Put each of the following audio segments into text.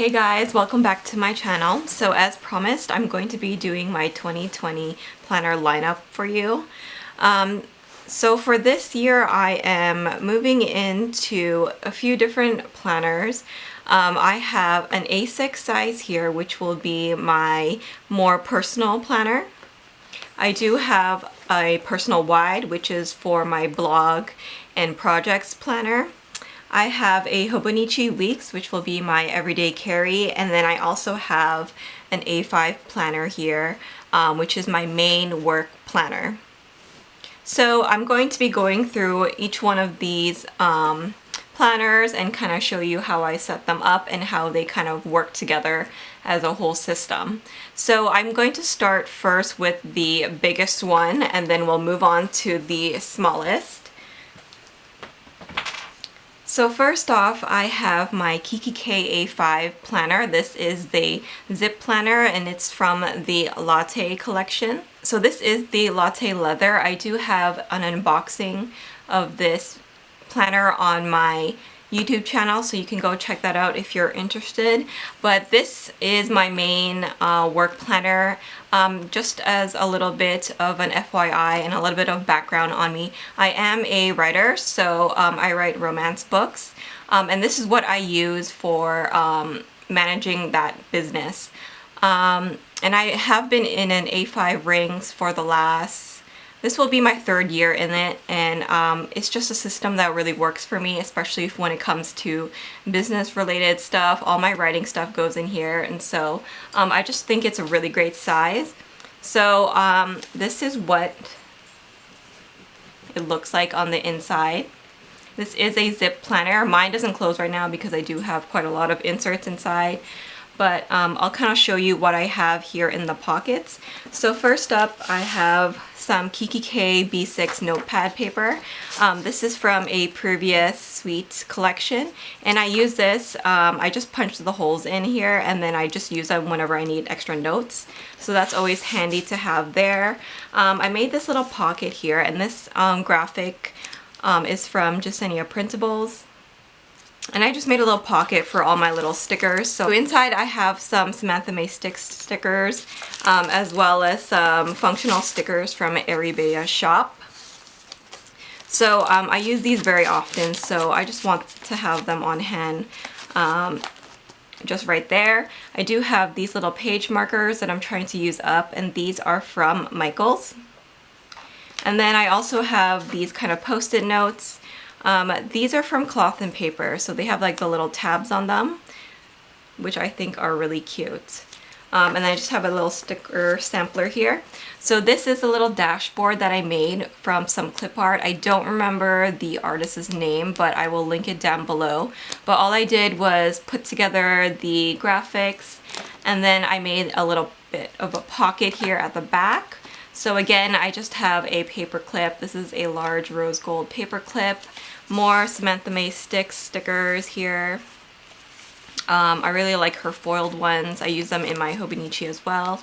Hey guys, welcome back to my channel. So as promised, I'm going to be doing my 2020 planner lineup for you. So for this year, I am moving into a few different planners. I have an A6 size here, which will be my more personal planner. I do have a personal wide, which is for my blog and projects planner. I have a Hobonichi Weeks, which will be my everyday carry, and then I also have an A5 planner here, which is my main work planner. So I'm going to be going through each one of these planners and kind of show you how I set them up and how they kind of work together as a whole system. So I'm going to start first with the biggest one, and then we'll move on to the smallest. So first off, I have my Kikki.K A 5 planner. This is the zip planner and it's from the Latte collection. So this is the Latte leather. I do have an unboxing of this planner on my YouTube channel, so you can go check that out if you're interested. But this is my main work planner. Just as a little bit of an FYI and a little bit of background on me, I am a writer, so I write romance books, and this is what I use for managing that business. And I have been in an A5 rings for the last, this will be my third year in it, and it's just a system that really works for me, especially when it comes to business related stuff. All my writing stuff goes in here, and so I just think it's a really great size. So this is what it looks like on the inside. This is a zip planner. Mine doesn't close right now because I do have quite a lot of inserts inside. But I'll kind of show you what I have here in the pockets. So first up, I have some Kikki.K B6 notepad paper. This is from a previous Sweet collection, and I use this, I just punch the holes in here and then I just use them whenever I need extra notes. So that's always handy to have there. I made this little pocket here, and this graphic is from Jasenia Printables. And I just made a little pocket for all my little stickers. So inside I have some Samantha May stickers, as well as some functional stickers from ArieBea shop. So I use these very often, so I just want to have them on hand just right there. I do have these little page markers that I'm trying to use up, and these are from Michaels. And then I also have these kind of post-it notes. These are from Cloth and Paper, so they have like the little tabs on them, which I think are really cute. And I just have a little sticker sampler here. So this is a little dashboard that I made from some clip art. I don't remember the artist's name, but I will link it down below. But all I did was put together the graphics, and then I made a little bit of a pocket here at the back. So again, I just have a paper clip. This is a large rose gold paper clip. More Samantha May stickers here. I really like her foiled ones. I use them in my Hobonichi as well.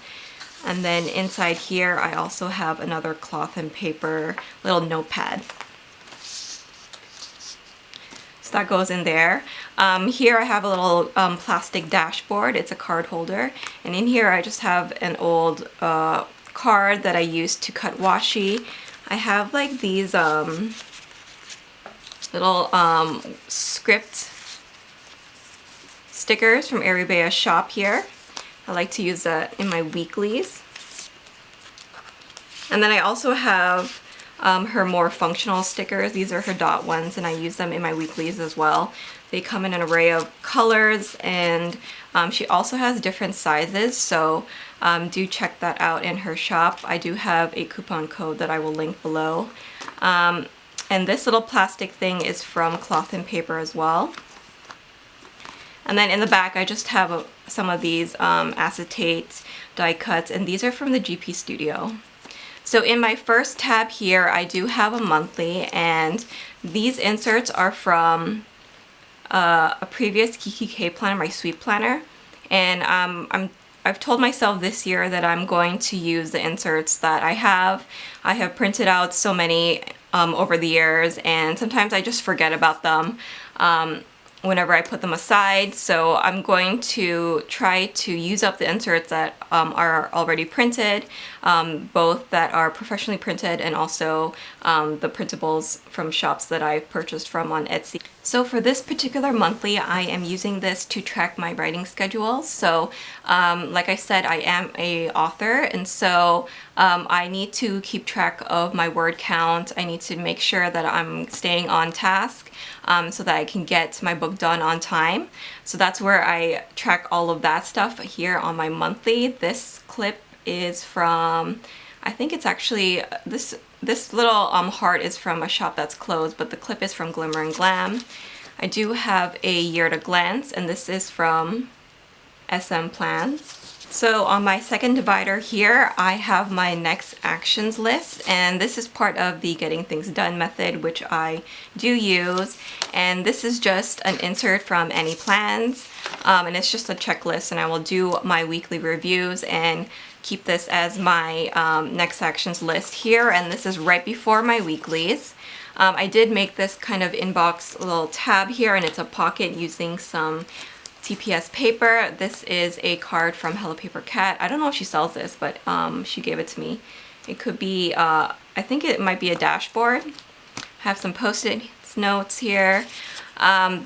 And then inside here, I also have another Cloth and Paper little notepad. So that goes in there. Here I have a little plastic dashboard. It's a card holder. And in here I just have an old card that I used to cut washi. I have like these little script stickers from ArieBea shop here. I like to use that in my weeklies. And then I also have her more functional stickers. These are her dot ones, and I use them in my weeklies as well. They come in an array of colors, and she also has different sizes, so do check that out in her shop. I do have a coupon code that I will link below. And this little plastic thing is from Cloth and Paper as well. And then in the back I just have some of these acetate die cuts, and these are from the GP Studio. So in my first tab here I do have a monthly, and these inserts are from a previous Kikki.K planner, my Sweet planner. And I've told myself this year that I'm going to use the inserts that I have. I have printed out so many over the years, and sometimes I just forget about them. whenever I put them aside. So I'm going to try to use up the inserts that are already printed, both that are professionally printed and also the printables from shops that I've purchased from on Etsy. So for this particular monthly, I am using this to track my writing schedule. So like I said, I am a author, and so I need to keep track of my word count. I need to make sure that I'm staying on task so that I can get my book done on time. So that's where I track all of that stuff here on my monthly. This clip is from, I think it's actually, this little heart is from a shop that's closed, but the clip is from Glimmer and Glam. I do have a year at a glance, and this is from SM Plans. So on my second divider here, I have my next actions list, and this is part of the getting things done method, which I do use. And this is just an insert from Any Plans, and it's just a checklist, and I will do my weekly reviews and keep this as my next actions list here. And this is right before my weeklies. I did make this kind of inbox little tab here, and it's a pocket using some TPS paper. This is a card from Hello Paper Cat. I don't know if she sells this, but she gave it to me. It could be, I think it might be a dashboard. I have some post-it notes here.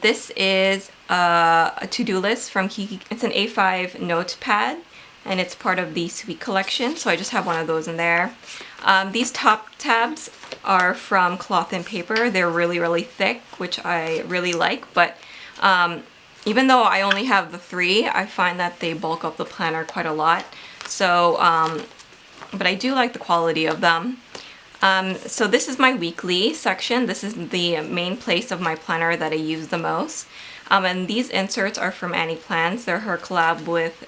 This is a to-do list from Kikki. It's an A5 notepad, and it's part of the Sweet collection, so I just have one of those in there. These top tabs are from Cloth and Paper. They're really, really thick, which I really like, but even though I only have the 3, I find that they bulk up the planner quite a lot. So, but I do like the quality of them. So this is my weekly section. This is the main place of my planner that I use the most. And these inserts are from Any Plans. They're her collab with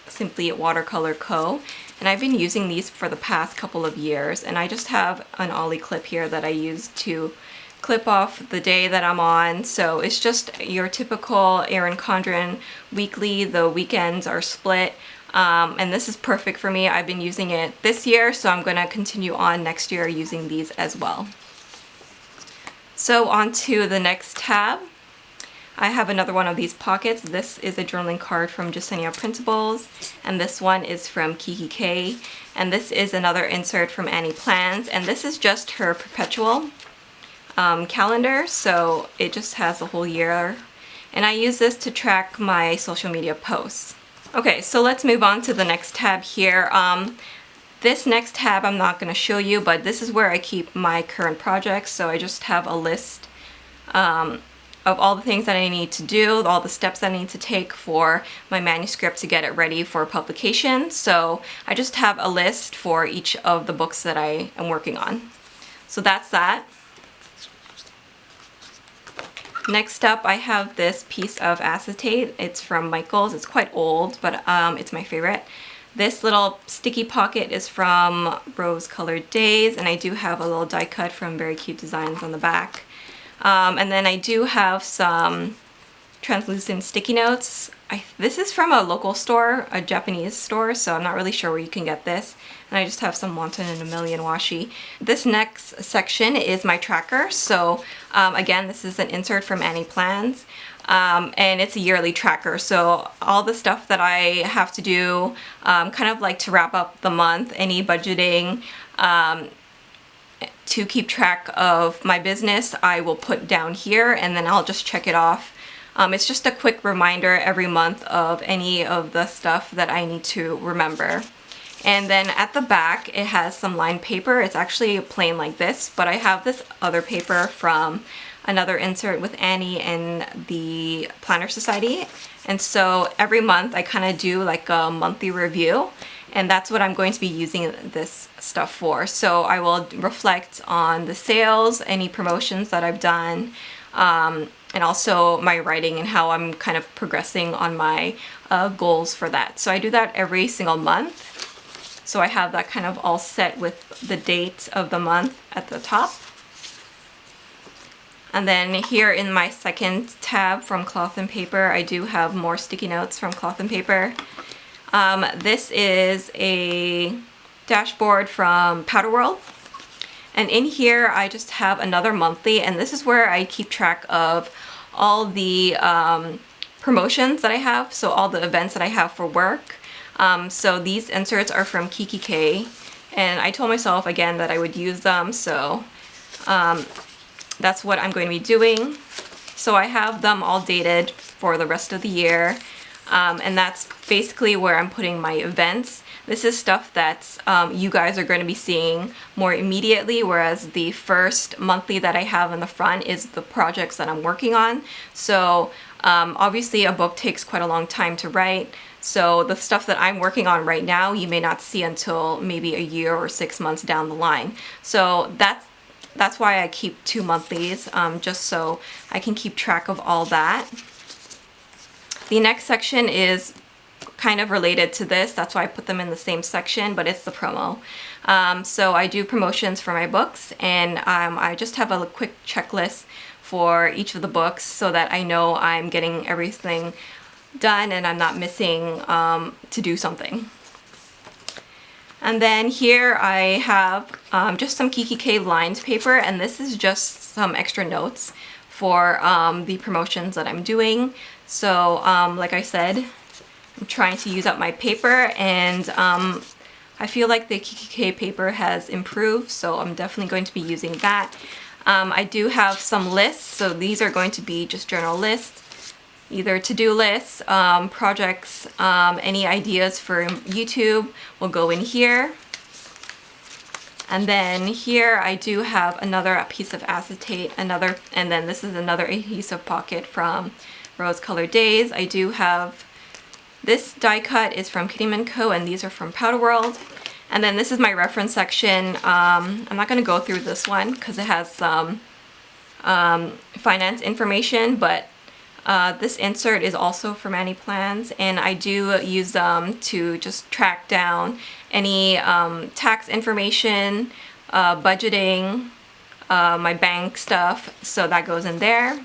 Simply Watercolor Co. And I've been using these for the past couple of years. And I just have an ollie clip here that I use to clip off the day that I'm on. So it's just your typical Erin Condren weekly. The weekends are split. And this is perfect for me. I've been using it this year, so I'm going to continue on next year using these as well. So on to the next tab. I have another one of these pockets. This is a journaling card from Jasenia Printables, and this one is from Kikki.K. And this is another insert from Any Plans, and this is just her perpetual calendar, so it just has a whole year. And I use this to track my social media posts. Okay, so let's move on to the next tab here. This next tab I'm not going to show you, but this is where I keep my current projects. So I just have a list of all the things that I need to do, all the steps that I need to take for my manuscript to get it ready for publication. So I just have a list for each of the books that I am working on. So that's that. Next up, I have this piece of acetate. It's from Michaels. It's quite old, but it's my favorite. This little sticky pocket is from Rose Colored Days, and I do have a little die cut from Very Cute Designs on the back. And then I do have some translucent sticky notes. This is from a local store, a Japanese store, so I'm not really sure where you can get this. And I just have some Wanton and a Million washi. This next section is my tracker. So again, this is an insert from Any Plans. And it's a yearly tracker. So all the stuff that I have to do, kind of like to wrap up the month, any budgeting, to keep track of my business, I will put down here, and then I'll just check it off. It's just a quick reminder every month of any of the stuff that I need to remember. And then at the back, it has some lined paper. It's actually plain like this, but I have this other paper from another insert with Annie and the Planner Society. And so every month I kind of do like a monthly review, and that's what I'm going to be using this stuff for. So I will reflect on the sales, any promotions that I've done, and also my writing and how I'm kind of progressing on my goals for that. So I do that every single month. So I have that kind of all set with the date of the month at the top. And then here in my second tab from Cloth and Paper, I do have more sticky notes from Cloth and Paper. This is a dashboard from Powder World. And in here, I just have another monthly, and this is where I keep track of all the promotions that I have, so all the events that I have for work. So these inserts are from Kikki.K, and I told myself again that I would use them, so that's what I'm going to be doing. So I have them all dated for the rest of the year, and that's basically where I'm putting my events. This is stuff that you guys are going to be seeing more immediately, whereas the first monthly that I have in the front is the projects that I'm working on. So obviously a book takes quite a long time to write, so the stuff that I'm working on right now you may not see until maybe a year or 6 months down the line. So that's why I keep 2 monthlies, just so I can keep track of all that. The next section is kind of related to this, that's why I put them in the same section, but it's the promo. So I do promotions for my books, and I just have a quick checklist for each of the books so that I know I'm getting everything done and I'm not missing to do something. And then here I have just some Kikki.K lined paper, and this is just some extra notes for the promotions that I'm doing. So like I said, I'm trying to use up my paper, and I feel like the Kikki.K paper has improved, so I'm definitely going to be using that. I do have some lists, so these are going to be just journal lists, either to-do lists, projects, any ideas for YouTube will go in here. And then here I do have another piece of acetate, and then this is another adhesive pocket from Rose Colored Days. I do have this die cut is from Makino, and these are from Powder World. And then this is my reference section. I'm not going to go through this one because it has some finance information, but this insert is also from Annie Plans, and I do use them to just track down any tax information, budgeting, my bank stuff, so that goes in there.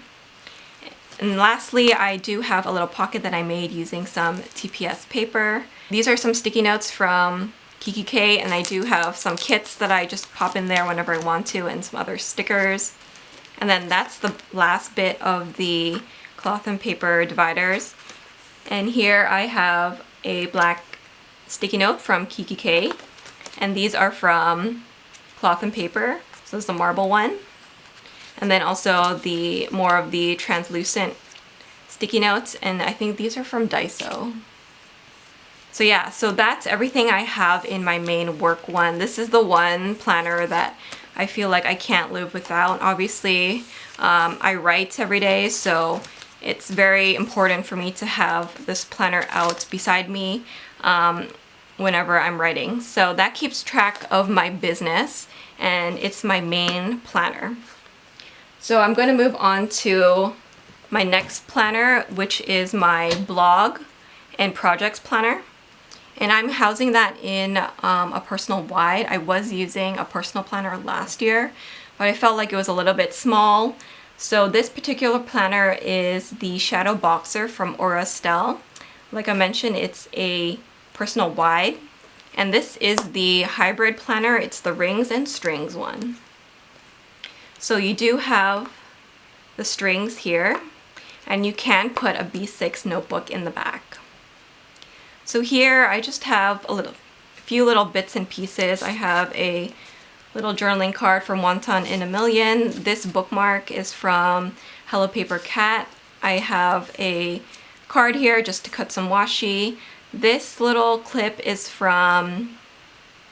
And lastly, I do have a little pocket that I made using some TPS paper. These are some sticky notes from Kikki.K, and I do have some kits that I just pop in there whenever I want to, and some other stickers. And then that's the last bit of the cloth and paper dividers. And here I have a black sticky note from Kikki.K, and these are from cloth and paper. So this is the marble one. And then also the more of the translucent sticky notes, and I think these are from Daiso. So yeah, so that's everything I have in my main work one. This is the one planner that I feel like I can't live without. Obviously, I write every day, so it's very important for me to have this planner out beside me whenever I'm writing. So that keeps track of my business, and it's my main planner. So I'm going to move on to my next planner, which is my blog and projects planner. And I'm housing that in a personal wide. I was using a personal planner last year, but I felt like it was a little bit small. So this particular planner is the Shadowboxer from Estelle. Like I mentioned, it's a personal wide. And this is the hybrid planner. It's the rings and strings one. So you do have the strings here, and you can put a B6 notebook in the back. So here I just have a few little bits and pieces. I have a little journaling card from Wonton in a Million. This bookmark is from Hello Paper Cat. I have a card here just to cut some washi. This little clip is from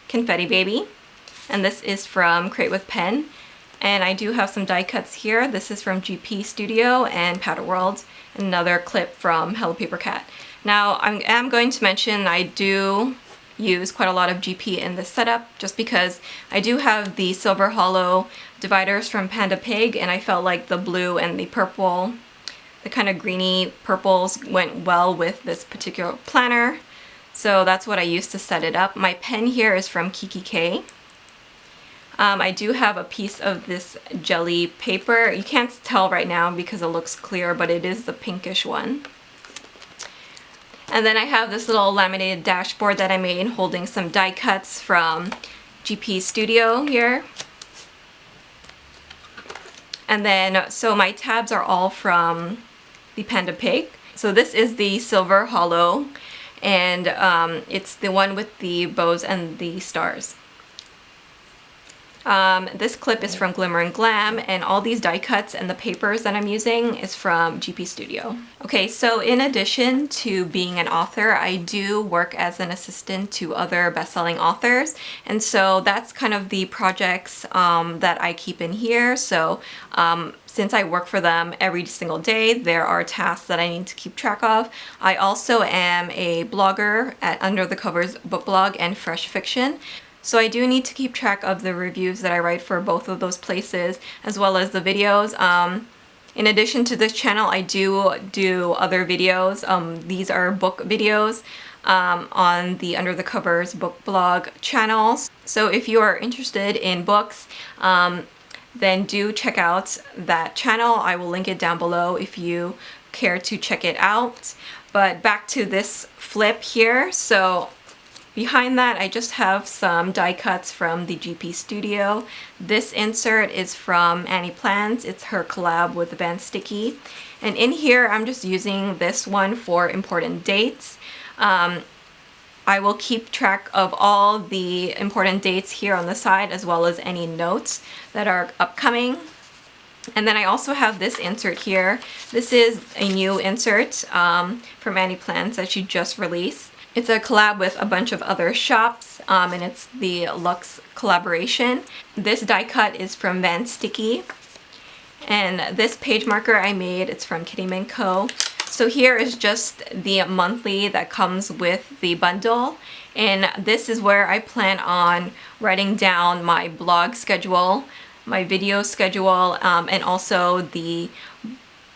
Confetti Baby, and this is from Crate with Pen. And I do have some die cuts here. This is from GP Studio and Powder World. Another clip from Hello Paper Cat. Now, I am going to mention I do use quite a lot of GP in this setup, just because I do have the silver hollow dividers from Panda Pig, and I felt like the blue and the purple, the kind of greeny purples, went well with this particular planner. So that's what I used to set it up. My pen here is from Kikki.K. I do have a piece of this jelly paper. You can't tell right now because it looks clear, but it is the pinkish one. And then I have this little laminated dashboard that I made holding some die cuts from GP Studio here. And then, so my tabs are all from the Panda Pig. So this is the silver hollow, and it's the one with the bows and the stars. This clip is from Glimmer and Glam, and all these die cuts and the papers that I'm using is from GP Studio. Okay, so in addition to being an author, I do work as an assistant to other best-selling authors, and so that's kind of the projects that I keep in here. So since I work for them every single day, there are tasks that I need to keep track of. I also am a blogger at Under the Covers Book Blog and Fresh Fiction. So I do need to keep track of the reviews that I write for both of those places, as well as the videos. In addition to this channel, I do other videos. These are book videos on the Under the Covers Book Blog channels. So if you are interested in books, then do check out that channel. I will link it down below if you care to check it out. But back to this flip here. So behind that, I just have some die cuts from the GP Studio. This insert is from Annie Plans. It's her collab with Van Sticky. And in here, I'm just using this one for important dates. I will keep track of all the important dates here on the side, as well as any notes that are upcoming. And then I also have this insert here. This is a new insert from Annie Plans that she just released. It's a collab with a bunch of other shops, and it's the Luxe collaboration. This die cut is from Van Sticky, and this page marker I made, it's from Kitty & Co. So here is just the monthly that comes with the bundle, and this is where I plan on writing down my blog schedule, my video schedule, and also the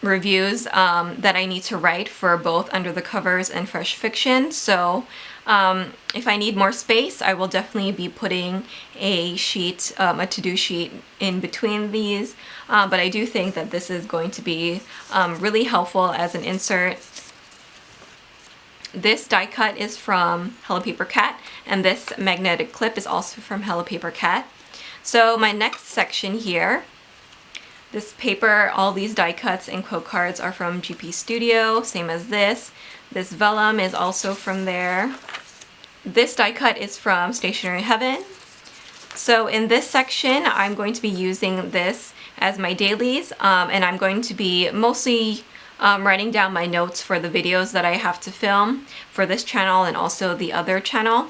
reviews that I need to write for both Under the Covers and Fresh Fiction. So if I need more space, I will definitely be putting a sheet, a to-do sheet in between these. But I do think that this is going to be really helpful as an insert. This die cut is from Hello Paper Cat, and this magnetic clip is also from Hello Paper Cat. So my next section here, this paper, all these die cuts and quote cards are from GP Studio, same as this. This vellum is also from there. This die cut is from Stationery Heaven. So in this section, I'm going to be using this as my dailies, and I'm going to be mostly writing down my notes for the videos that I have to film for this channel and also the other channel.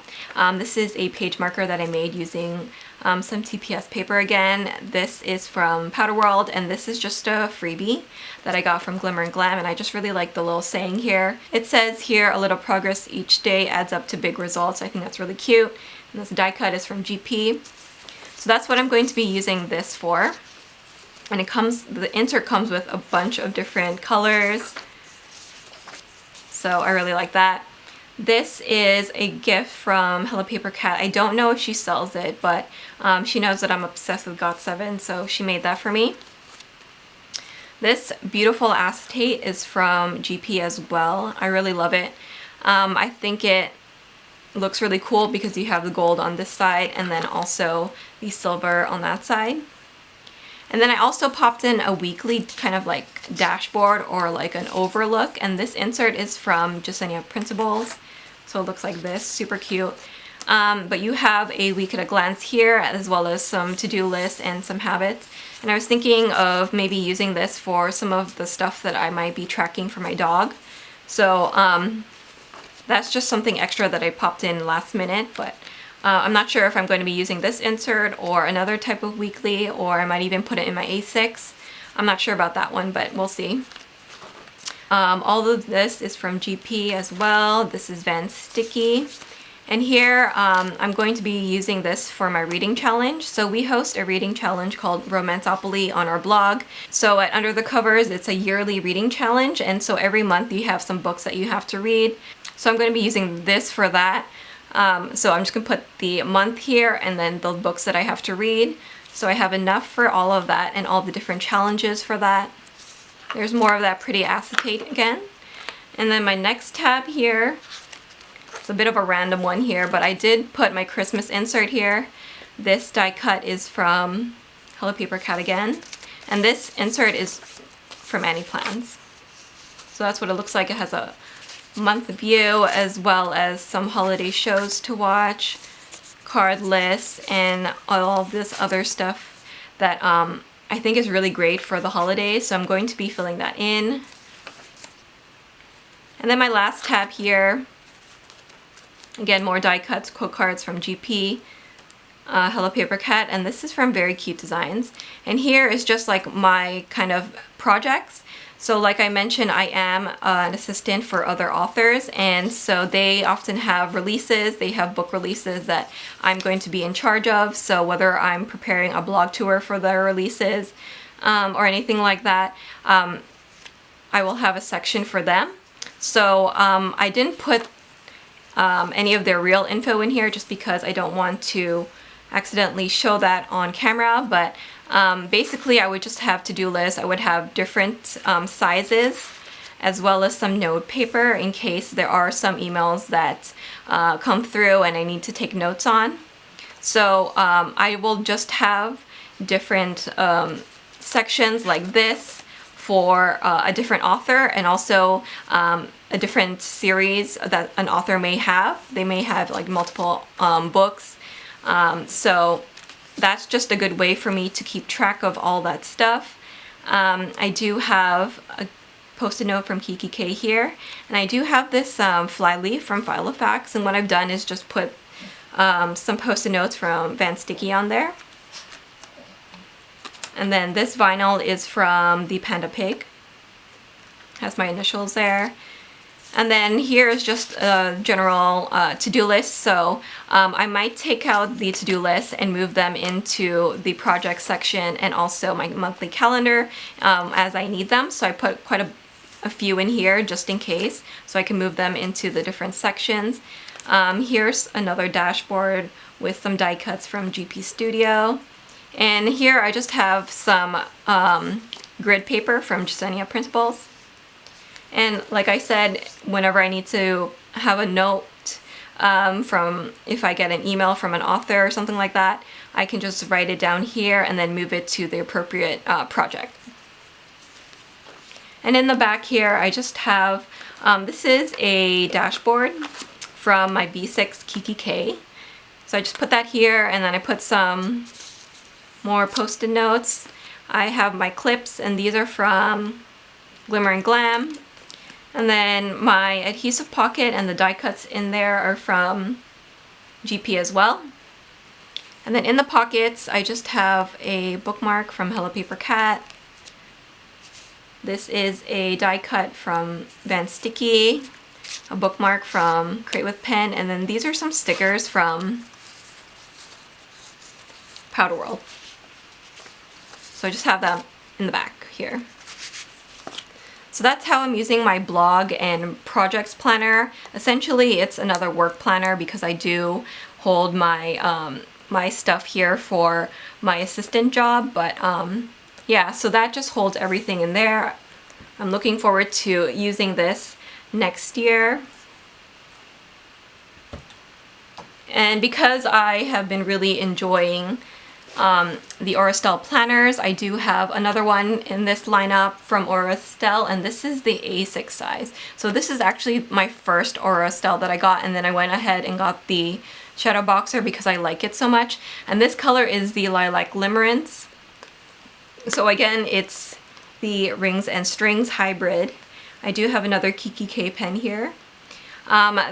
This is a page marker that I made using some TPS paper again. This is from Powder World, and this is just a freebie that I got from Glimmer and Glam, and I just really like the little saying here. It says here, a little progress each day adds up to big results. I think that's really cute. And this die cut is from GP. So that's what I'm going to be using this for. And it comes, the insert comes with a bunch of different colors. So I really like that. This is a gift from Hello Paper Cat. I don't know if she sells it, but she knows that I'm obsessed with GOT7, so she made that for me. This beautiful acetate is from GP as well. I really love it. I think it looks really cool because you have the gold on this side and then also the silver on that side. And then I also popped in a weekly kind of like dashboard or like an overlook, and this insert is from Jasenia Principles. So it looks like this, super cute. But you have a week at a glance here, as well as some to-do lists and some habits. And I was thinking of maybe using this for some of the stuff that I might be tracking for my dog. So that's just something extra that I popped in last minute, but I'm not sure if I'm going to be using this insert or another type of weekly, or I might even put it in my A6. I'm not sure about that one, but we'll see. All of this is from GP as well. This is Van Sticky. And here I'm going to be using this for my reading challenge. So we host a reading challenge called Romanceopoly on our blog. So at Under the Covers, it's a yearly reading challenge, and so every month you have some books that you have to read. So I'm going to be using this for that. So I'm just going to put the month here and then the books that I have to read. So I have enough for all of that and all the different challenges for that. There's more of that pretty acetate again. And then my next tab here, it's a bit of a random one here, but I did put my Christmas insert here. This die cut is from Hello Paper Cat again. And this insert is from Annie Plans. So that's what it looks like. It has a month view as well as some holiday shows to watch, card lists, and all this other stuff that I think is really great for the holidays. So I'm going to be filling that in. And then my last tab here, again, more die cuts, quote cards from GP, Hello Paper Cat, and this is from Very Cute Designs. And here is just like my kind of projects. So like I mentioned, I am an assistant for other authors, and so they often have releases, they have book releases that I'm going to be in charge of. So whether I'm preparing a blog tour for their releases or anything like that, I will have a section for them. So I didn't put any of their real info in here just because I don't want to accidentally show that on camera, but basically I would just have to-do lists. I would have different sizes as well as some note paper in case there are some emails that come through and I need to take notes on. So I will just have different sections like this for a different author, and also a different series that an author may have. They may have like multiple books. So that's just a good way for me to keep track of all that stuff. I do have a post-it note from Kikki.K here, and I do have this flyleaf from Filofax, and what I've done is just put some post-it notes from Van Sticky on there. And then this vinyl is from the Panda Pig. Has my initials there. And then here is just a general to-do list. So I might take out the to-do list and move them into the project section and also my monthly calendar as I need them. So I put quite a few in here just in case, so I can move them into the different sections. Here's another dashboard with some die cuts from GP Studio. And here I just have some grid paper from Jasenia Principles. And like I said, whenever I need to have a note from, if I get an email from an author or something like that, I can just write it down here and then move it to the appropriate project. And in the back here, I just have, this is a dashboard from my B6 Kikki.K. So I just put that here, and then I put some more post-it notes. I have my clips, and these are from Glimmer and Glam. And then my adhesive pocket and the die cuts in there are from GP as well. And then in the pockets, I just have a bookmark from Hello Paper Cat. This is a die cut from Van Sticky, a bookmark from Crate with Pen, and then these are some stickers from Powder World. So I just have them in the back here. So that's how I'm using my blog and projects planner. Essentially, it's another work planner because I do hold my my stuff here for my assistant job. But yeah, so that just holds everything in there. I'm looking forward to using this next year. And because I have been really enjoying the Estelle planners, I do have another one in this lineup from Estelle, and this is the A6 size. So this is actually my first Estelle that I got, and then I went ahead and got the Shadowboxer because I like it so much. And this color is the Lilac Limerence. So again, it's the rings and strings hybrid. I do have another Kikki.K pen here.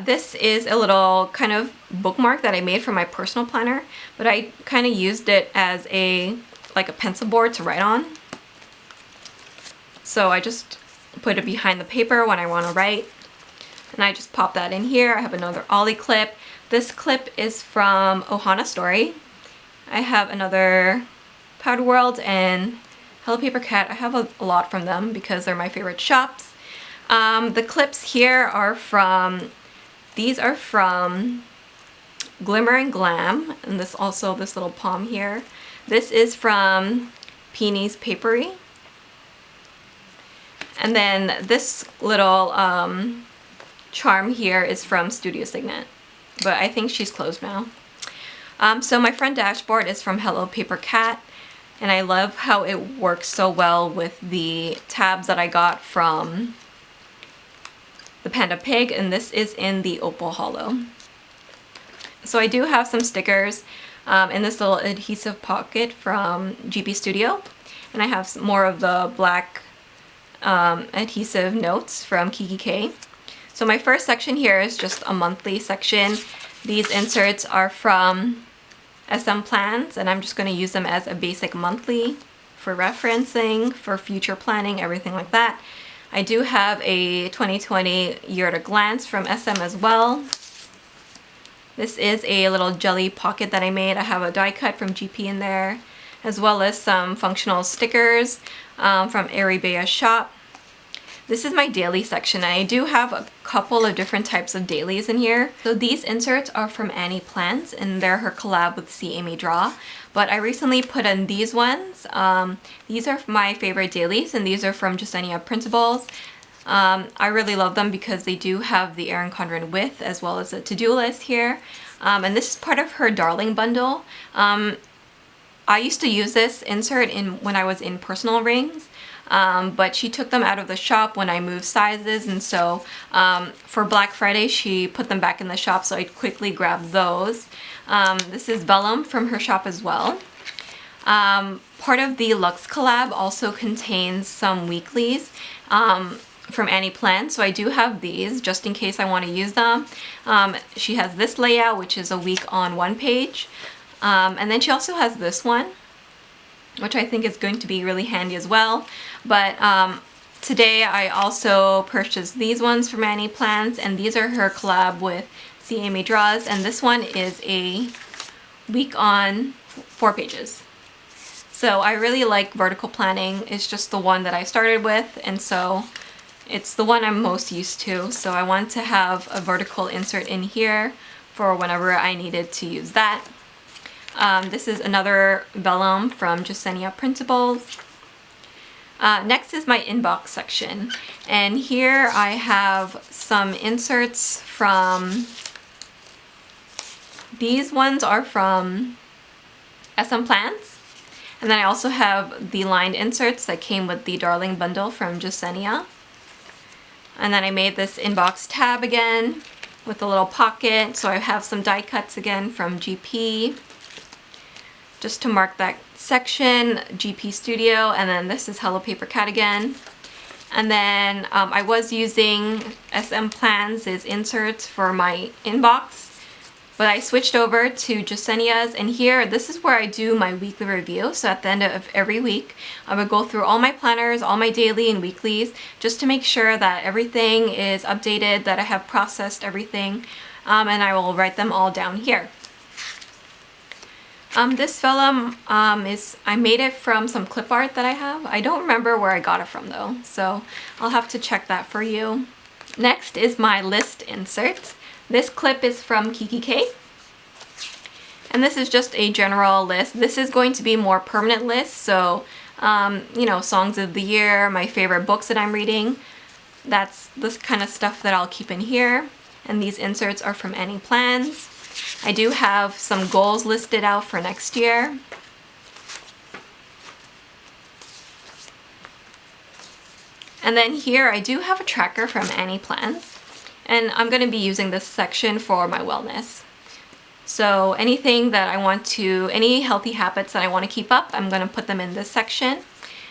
This is a little kind of bookmark that I made for my personal planner, but I kind of used it as like a pencil board to write on. So I just put it behind the paper when I want to write, and I just pop that in here. I have another Ollie clip. This clip is from Ohana Story. I have another Powder World and Hello Paper Cat. I have a lot from them because they're my favorite shops. The clips here are from, these are from Glimmer and Glam, and this little palm here. This is from Peenie's Papery. And then this little charm here is from Studio Signet, but I think she's closed now. So my front dashboard is from Hello Paper Cat. And I love how it works so well with the tabs that I got from the Panda Pig, and this is in the Opal Hollow. So I do have some stickers in this little adhesive pocket from GP Studio, and I have more of the black adhesive notes from Kikki.K. So my first section here is just a monthly section. These inserts are from SM Plans, and I'm just going to use them as a basic monthly for referencing, for future planning, everything like that. I do have a 2020 year at a glance from SM as well. This is a little jelly pocket that I made. I have a die cut from GP in there, as well as some functional stickers from ArieBea shop. This is my daily section, and I do have a couple of different types of dailies in here. So these inserts are from Annie Plants, and they're her collab with C. Amy Draw. But I recently put in these ones. These are my favorite dailies, and these are from Jasenia Printables. I really love them because they do have the Erin Condren with, as well as a to-do list here. And this is part of her Darling bundle. I used to use this insert when I was in personal rings. But she took them out of the shop when I moved sizes, and so for Black Friday she put them back in the shop, so I quickly grabbed those. This is Vellum from her shop as well. Part of the Luxe collab also contains some weeklies from Annie Plants, so I do have these just in case I want to use them. She has this layout, which is a week on one page, and then she also has this one, which I think is going to be really handy as well. But today I also purchased these ones from Annie Plants, and these are her collab with C. Amy Draws, and this one is a week on 4 pages. So I really like vertical planning. It's just the one that I started with, and so it's the one I'm most used to. So I want to have a vertical insert in here for whenever I needed to use that. This is another vellum from Jasenia Printables. Next is my inbox section, and here I have some inserts from, these ones are from SM Plans, and then I also have the lined inserts that came with the Darling bundle from Jasenia. And then I made this inbox tab again with a little pocket, so I have some die cuts again from GP. Just to mark that section, GP Studio, and then this is Hello Paper Cat again. And then I was using SM Plans' inserts for my inbox, but I switched over to Jasenia's, and here, this is where I do my weekly review. So at the end of every week, I would go through all my planners, all my daily and weeklies, just to make sure that everything is updated, that I have processed everything, and I will write them all down here. This vellum I made it from some clip art that I have. I don't remember where I got it from though, so I'll have to check that for you. Next is my list insert. This clip is from Kikki.K, and this is just a general list. This is going to be more permanent list, so you know, songs of the year, my favorite books that I'm reading. That's this kind of stuff that I'll keep in here. And these inserts are from Annie Plans. I do have some goals listed out for next year. And then here I do have a tracker from Annie Plans, and I'm going to be using this section for my wellness. So anything that I want to, any healthy habits that I want to keep up, I'm going to put them in this section.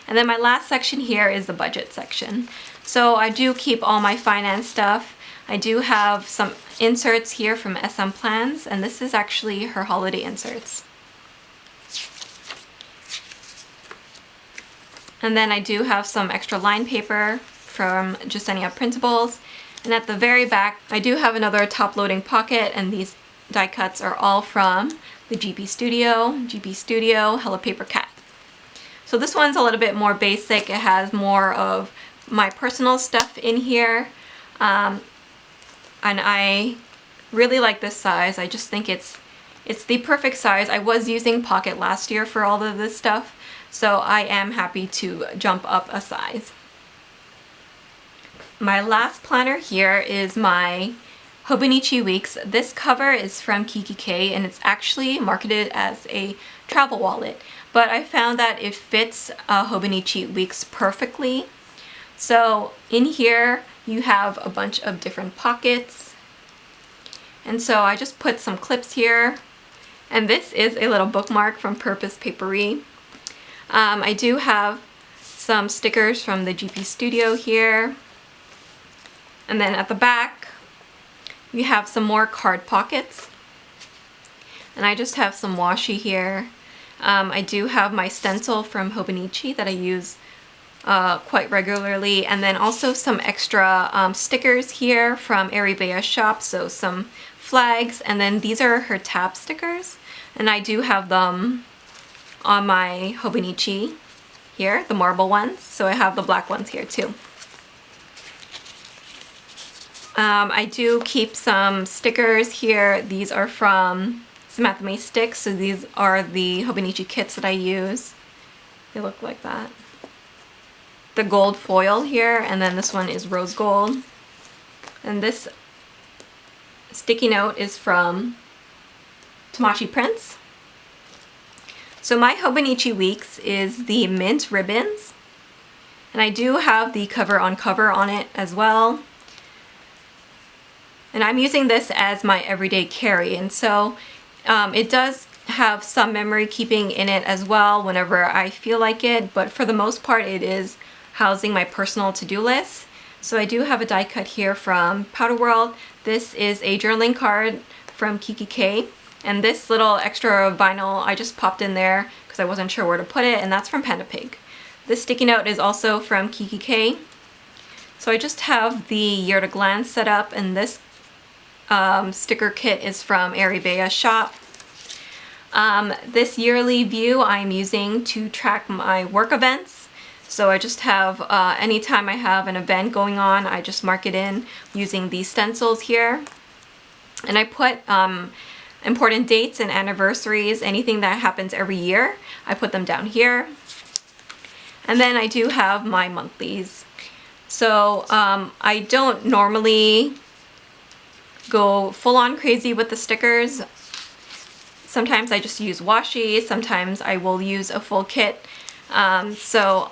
And then my last section here is the budget section. So I do keep all my finance stuff. I do have some inserts here from SM Plans, and this is actually her holiday inserts. And then I do have some extra line paper from Jasenia Printables. And at the very back, I do have another top-loading pocket, and these die cuts are all from the GP Studio, Hello Paper Cat. So this one's a little bit more basic. It has more of my personal stuff in here. And I really like this size. I just think it's the perfect size. I was using pocket last year for all of this stuff, so I am happy to jump up a size. My last planner here is my Hobonichi Weeks. This cover is from Kikki.K, and it's actually marketed as a travel wallet. but I found that it fits Hobonichi Weeks perfectly. So in here you have a bunch of different pockets, and so I just put some clips here, and this is a little bookmark from Purpose Papery. I do have some stickers from the GP Studio here, and then at the back we have some more card pockets, and I just have some washi here. I do have my stencil from Hobonichi that I use quite regularly, and then also some extra stickers here from ArieBea shop, so some flags, and then these are her tab stickers, and I do have them on my Hobonichi here, the marble ones, so I have the black ones here too. I do keep some stickers here. These are from Samantha Sticks, so these are the Hobonichi kits that I use. They look like that. The gold foil here, and then this one is rose gold. And this sticky note is from Tamashii Prints. So my Hobonichi Weeks is the mint ribbons, and I do have the cover on it as well. And I'm using this as my everyday carry, and so it does have some memory keeping in it as well whenever I feel like it, but for the most part it is housing my personal to-do list. So I do have a die cut here from Powder World. This is a journaling card from Kikki.K, and this little extra vinyl I just popped in there because I wasn't sure where to put it, and that's from Panda Pig. This sticky note is also from Kikki.K. So I just have the Year to Glance set up, and this sticker kit is from ArieBea shop. This yearly view I'm using to track my work events. So I just have, anytime I have an event going on, I just mark it in using these stencils here. And I put important dates and anniversaries, anything that happens every year, I put them down here. And then I do have my monthlies. So I don't normally go full-on crazy with the stickers. Sometimes I just use washi, sometimes I will use a full kit. So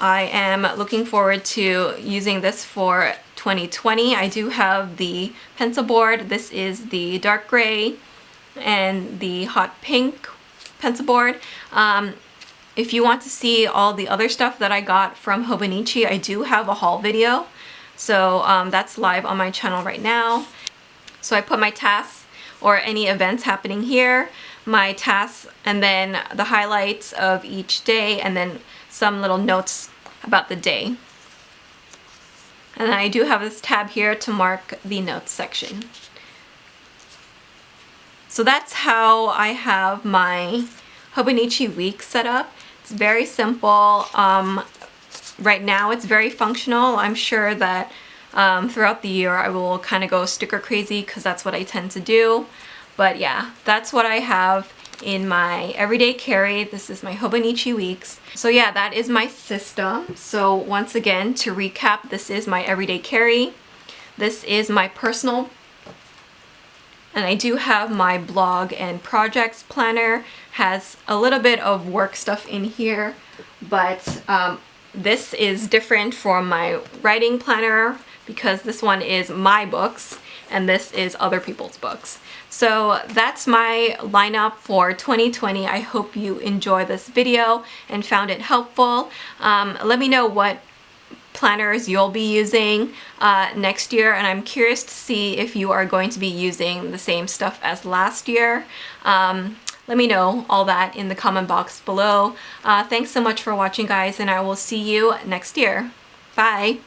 I am looking forward to using this for 2020. I do have the pencil board. This is the dark gray and the hot pink pencil board. If you want to see all the other stuff that I got from Hobonichi, I do have a haul video. So that's live on my channel right now. So I put my tasks or any events happening here, my tasks, and then the highlights of each day, and then some little notes about the day. And I do have this tab here to mark the notes section. So that's how I have my Hobonichi Week set up. It's very simple. Right now it's very functional. I'm sure that throughout the year I will kind of go sticker crazy because that's what I tend to do. But yeah, that's what I have in my everyday carry. This is my Hobonichi Weeks. So yeah, that is my system. So once again, to recap, this is my everyday carry. This is my personal, and I do have my blog and projects planner. Has a little bit of work stuff in here, but this is different from my writing planner because this one is my books and this is other people's books. So that's my lineup for 2020. I hope you enjoy this video and found it helpful. Let me know what planners you'll be using next year, and I'm curious to see if you are going to be using the same stuff as last year. Let me know all that in the comment box below. Thanks so much for watching, guys, and I will see you next year. Bye!